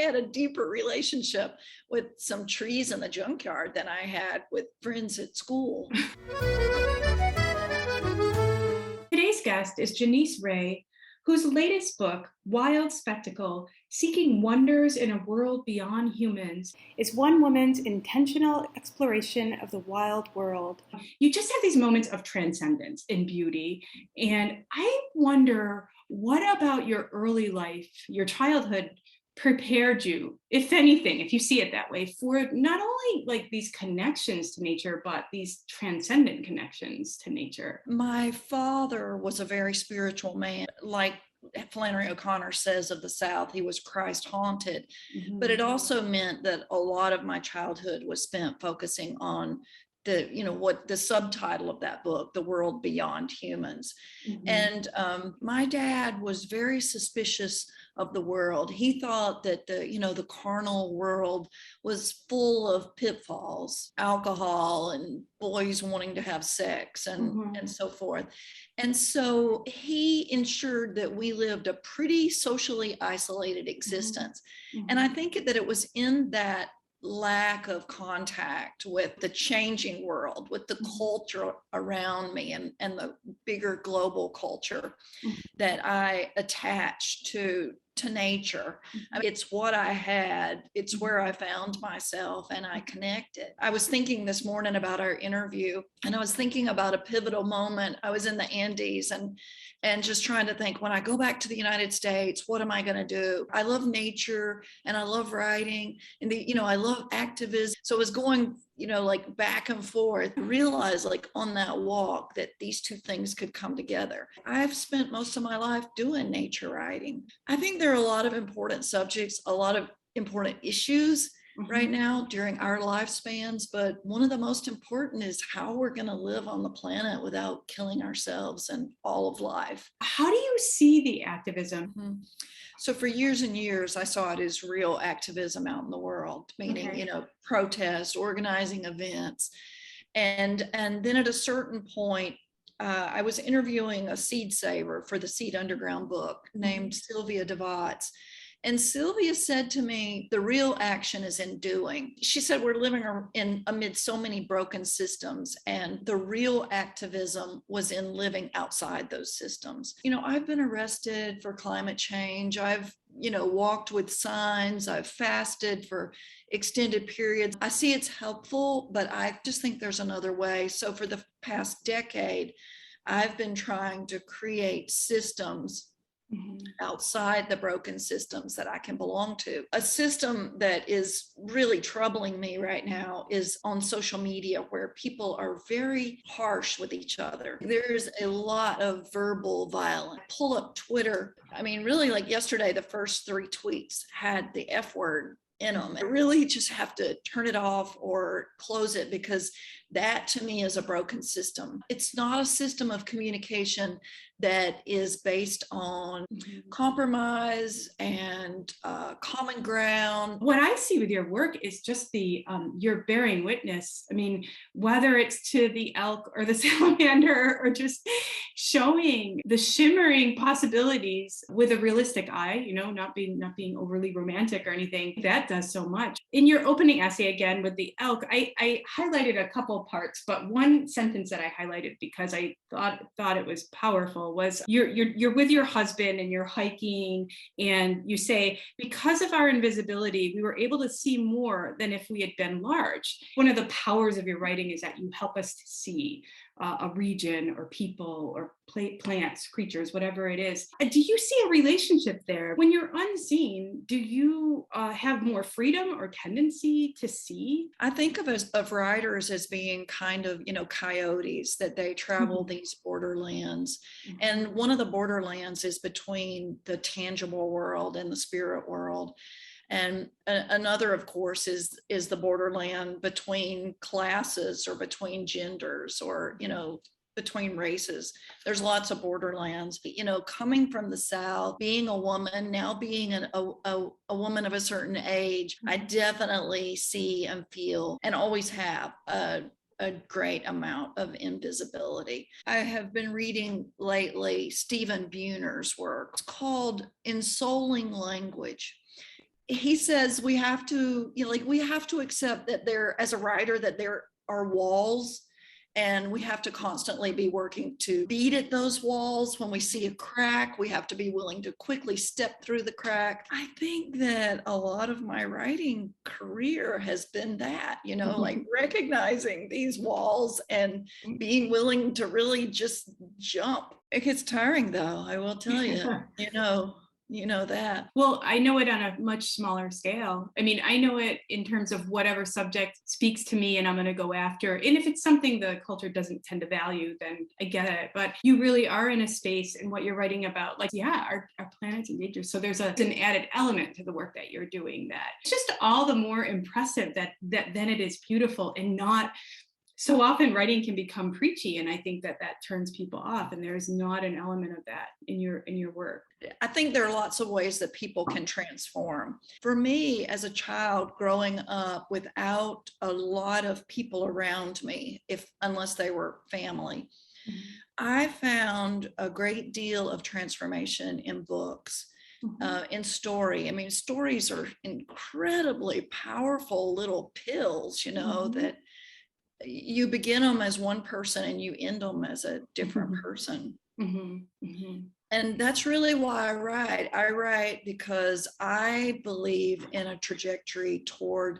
had a deeper relationship with some trees in the junkyard than I had with friends at school. Today's guest is Janisse Ray, whose latest book, Wild Spectacle, Seeking Wonders in a World Beyond Humans, is one woman's intentional exploration of the wild world. You just have these moments of transcendence in beauty, and I wonder, what about your early life, your childhood, prepared you, if anything, if you see it that way, for not only like these connections to nature, but these transcendent connections to nature? My father was a very spiritual man. Like Flannery O'Connor says of the South, he was Christ haunted. Mm-hmm. But it also meant that a lot of my childhood was spent focusing on what the subtitle of that book, The World Beyond Humans. Mm-hmm. And my dad was very suspicious of the world. He thought that the carnal world was full of pitfalls, alcohol and boys wanting to have sex and so forth. And so he ensured that we lived a pretty socially isolated existence. Mm-hmm. And I think that it was in that lack of contact with the changing world, with the culture around me and the bigger global culture that I attached to nature. I mean, it's what I had, it's where I found myself, and I connected. I was thinking this morning about our interview, and I was thinking about a pivotal moment. I was in the Andes and just trying to think, when I go back to the United States, what am I going to do? I love nature and I love writing and I love activism. So it was going, like back and forth. I realized like on that walk that these two things could come together. I've spent most of my life doing nature writing. I think there are a lot of important subjects, a lot of important issues right now during our lifespans, but one of the most important is how we're going to live on the planet without killing ourselves and all of life. How do you see the activism? So for years and years, I saw it as real activism out in the world, meaning, protest, organizing events. And then at a certain point, I was interviewing a seed saver for the Seed Underground book named Sylvia DeVotts. And Sylvia said to me, the real action is in doing. She said, we're living amid so many broken systems, and the real activism was in living outside those systems. I've been arrested for climate change. I've, walked with signs. I've fasted for extended periods. I see it's helpful, but I just think there's another way. So for the past decade, I've been trying to create systems outside the broken systems that I can belong to. A system that is really troubling me right now is on social media, where people are very harsh with each other. There's a lot of verbal violence. Pull up Twitter. I mean, really, like yesterday, the first 3 tweets had the F word in them. I really just have to turn it off or close it, because that to me is a broken system. It's not a system of communication that is based on compromise and common ground. What I see with your work is just you're bearing witness. I mean, whether it's to the elk or the salamander, or just showing the shimmering possibilities with a realistic eye, not being overly romantic or anything. That does so much. In your opening essay, again, with the elk, I highlighted a couple parts, but one sentence that I highlighted because I thought it was powerful was you're with your husband and you're hiking, and you say, because of our invisibility, we were able to see more than if we had been large. One of the powers of your writing is that you help us to see a region or people or plants, creatures, whatever it is. Do you see a relationship there? When you're unseen, do you have more freedom or tendency to see? I think of writers as being kind of, coyotes, that they travel these borderlands. And one of the borderlands is between the tangible world and the spirit world. And another, of course, is the borderland between classes or between genders or, between races. There's lots of borderlands, but, coming from the South, being a woman, now being a woman of a certain age, I definitely see and feel, and always have, a great amount of invisibility. I have been reading lately Stephen Buhner's work. It's called Ensouling Language. he says we have to, like we have to accept that there, as a writer, that there are walls, and we have to constantly be working to beat at those walls. When we see a crack, we have to be willing to quickly step through the crack. I think that a lot of my writing career has been that, like recognizing these walls and being willing to really just jump. It gets tiring though, I will tell you, that. Well, I know it on a much smaller scale. I mean, I know it in terms of whatever subject speaks to me and I'm going to go after. And if it's something the culture doesn't tend to value, then I get it. But you really are in a space in what you're writing about, like, yeah, our planet's in danger. So there's an added element to the work that you're doing that it's just all the more impressive that then it is beautiful, and not so often writing can become preachy, and I think that turns people off, and there's not an element of that in your work. I think there are lots of ways that people can transform. For me, as a child growing up without a lot of people around me, unless they were family, I found a great deal of transformation in books. In story. I mean, stories are incredibly powerful little pills, that you begin them as one person and you end them as a different person. And that's really why I write. I write because I believe in a trajectory toward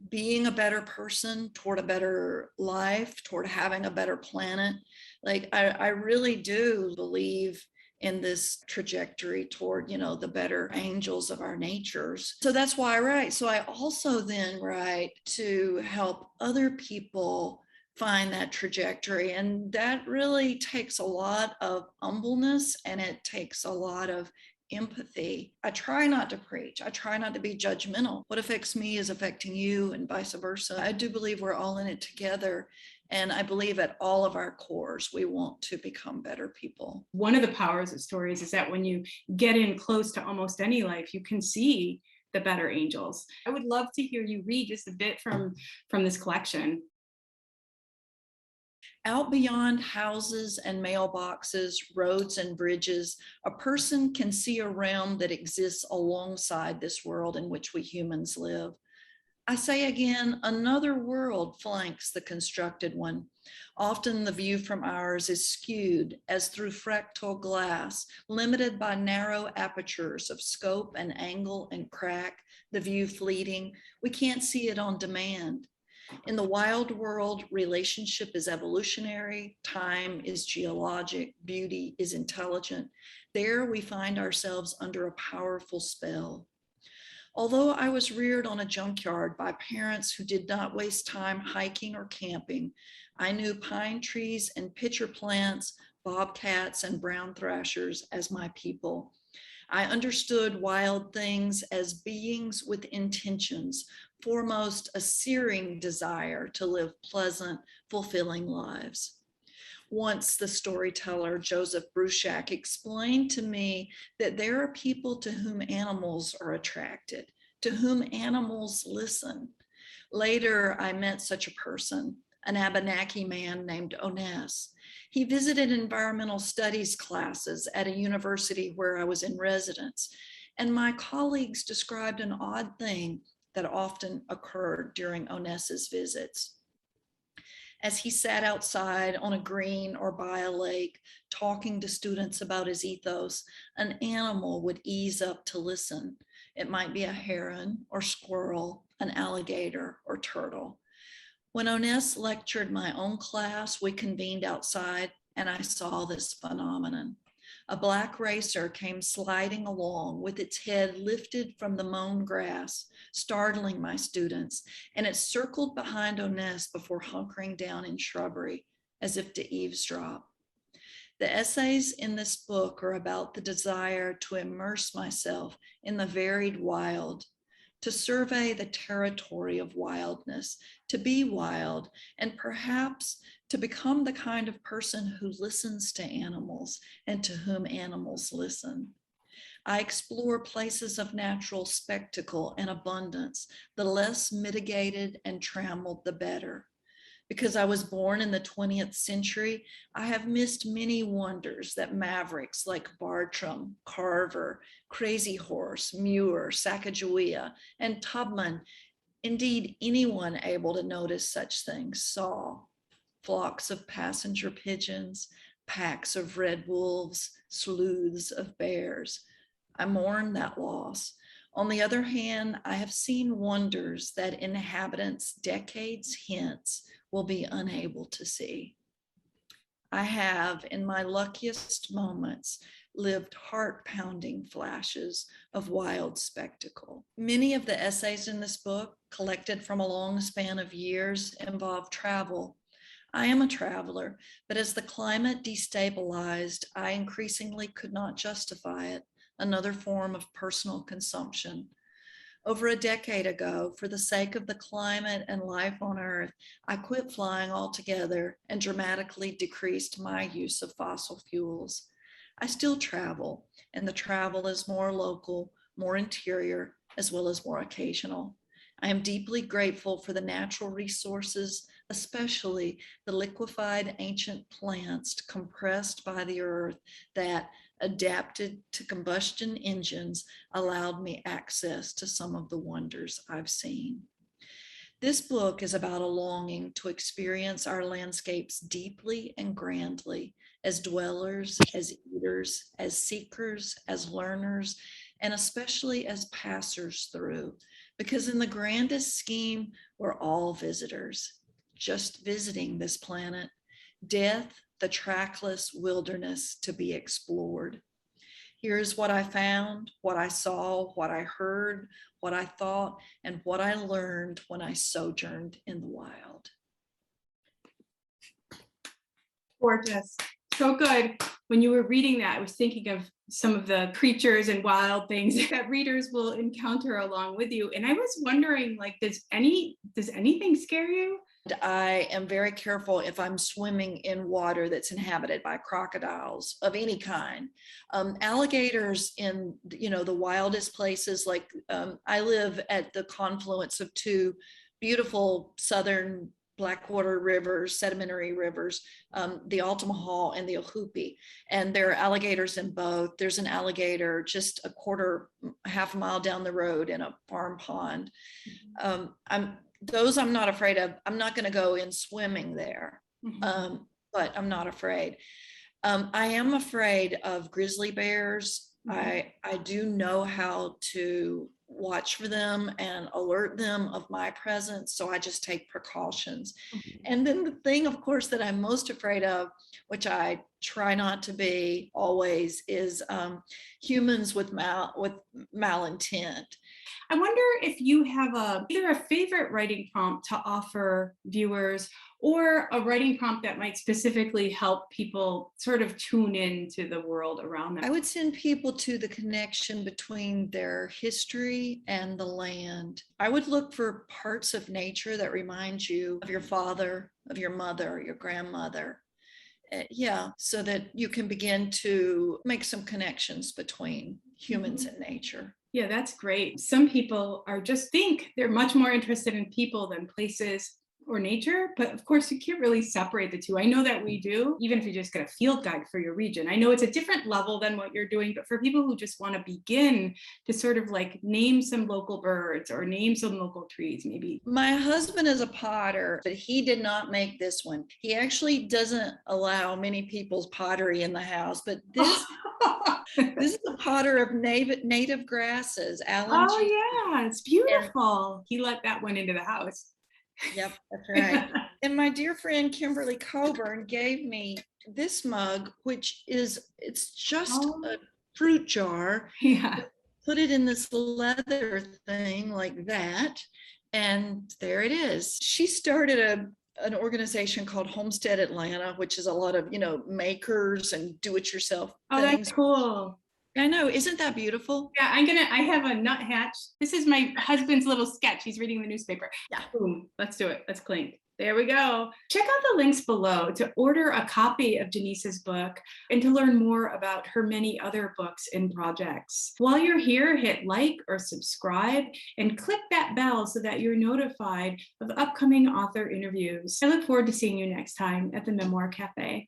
being a better person, toward a better life, toward having a better planet. Like, I really do believe in this trajectory toward, the better angels of our natures. So that's why I write. So I also then write to help other people find that trajectory. And that really takes a lot of humbleness, and it takes a lot of empathy. I try not to preach. I try not to be judgmental. What affects me is affecting you, and vice versa. I do believe we're all in it together. And I believe at all of our cores, we want to become better people. One of the powers of stories is that when you get in close to almost any life, you can see the better angels. I would love to hear you read just a bit from this collection. Out beyond houses and mailboxes, roads and bridges, a person can see a realm that exists alongside this world in which we humans live. I say again, another world flanks the constructed one. Often the view from ours is skewed as through fractal glass, limited by narrow apertures of scope and angle and crack, the view fleeting. We can't see it on demand. In the wild world, relationship is evolutionary, time is geologic, beauty is intelligent. There we find ourselves under a powerful spell. Although I was reared on a junkyard by parents who did not waste time hiking or camping, I knew pine trees and pitcher plants, bobcats and brown thrashers as my people. I understood wild things as beings with intentions, foremost a searing desire to live pleasant, fulfilling lives. Once the storyteller Joseph Bruchac explained to me that there are people to whom animals are attracted, to whom animals listen. Later, I met such a person, an Abenaki man named Oness. He visited environmental studies classes at a university where I was in residence, and my colleagues described an odd thing that often occurred during Oness's visits. As he sat outside on a green or by a lake, talking to students about his ethos, an animal would ease up to listen. It might be a heron or squirrel, an alligator or turtle. When Oness lectured my own class, we convened outside and I saw this phenomenon. A black racer came sliding along with its head lifted from the mown grass, startling my students, and it circled behind Oness before hunkering down in shrubbery as if to eavesdrop. The essays in this book are about the desire to immerse myself in the varied wild, to survey the territory of wildness, to be wild, and perhaps to become the kind of person who listens to animals and to whom animals listen. I explore places of natural spectacle and abundance, the less mitigated and trammeled, the better. Because I was born in the 20th century, I have missed many wonders that mavericks like Bartram, Carver, Crazy Horse, Muir, Sacagawea, and Tubman, indeed anyone able to notice such things, saw. Flocks of passenger pigeons, packs of red wolves, sleuths of bears. I mourn that loss. On the other hand, I have seen wonders that inhabitants decades hence will be unable to see. I have, in my luckiest moments, lived heart-pounding flashes of wild spectacle. Many of the essays in this book, collected from a long span of years, involve travel. I am a traveler, but as the climate destabilized, I increasingly could not justify it, another form of personal consumption. Over a decade ago, for the sake of the climate and life on Earth, I quit flying altogether and dramatically decreased my use of fossil fuels. I still travel, and the travel is more local, more interior, as well as more occasional. I am deeply grateful for the natural resources, especially the liquefied ancient plants compressed by the earth that, adapted to combustion engines, allowed me access to some of the wonders I've seen. This book is about a longing to experience our landscapes deeply and grandly as dwellers, as eaters, as seekers, as learners, and especially as passers through, because in the grandest scheme, we're all visitors, just visiting this planet. Death, the trackless wilderness to be explored. Here's what I found, what I saw, what I heard, what I thought, and what I learned when I sojourned in the wild. Gorgeous. So good. When you were reading that, I was thinking of some of the creatures and wild things that readers will encounter along with you. And I was wondering, like, does anything scare you? I am very careful if I'm swimming in water that's inhabited by crocodiles of any kind. Alligators in, the wildest places, like I live at the confluence of two beautiful southern Blackwater rivers, sedimentary rivers, the Altamaha and the Ohoopee. And there are alligators in both. There's an alligator just half a mile down the road in a farm pond. Those I'm not afraid of. I'm not going to go in swimming there, but I'm not afraid. I am afraid of grizzly bears. I do know how to watch for them and alert them of my presence, so I just take precautions. And then the thing, of course, that I'm most afraid of, which I try not to be always, is humans with malintent. I wonder if you have either a favorite writing prompt to offer viewers or a writing prompt that might specifically help people sort of tune into the world around them. I would send people to the connection between their history and the land. I would look for parts of nature that remind you of your father, of your mother, your grandmother. So that you can begin to make some connections between humans and nature. Yeah, that's great. Some people they're much more interested in people than places or nature, but of course you can't really separate the two. I know that we do, even if you just get a field guide for your region. I know it's a different level than what you're doing, but for people who just want to begin to sort of like name some local birds or name some local trees, maybe. My husband is a potter, but he did not make this one. He actually doesn't allow many people's pottery in the house, but this this is a potter of native grasses. Alan. Oh yeah, it's beautiful. He let that one into the house. Yep, that's right. And my dear friend Kimberly Coburn gave me this mug, it's just a fruit jar. Yeah. Put it in this leather thing like that, and there it is. She started an organization called Homestead Atlanta, which is a lot of makers and do-it-yourself things. That's cool. I know, isn't that beautiful? Yeah, I have a nuthatch. This is my husband's little sketch. He's reading the newspaper. Yeah. Boom, let's do it. Let's clink. There we go. Check out the links below to order a copy of Janisse's book and to learn more about her many other books and projects. While you're here, hit like or subscribe and click that bell so that you're notified of upcoming author interviews. I look forward to seeing you next time at the Memoir Café.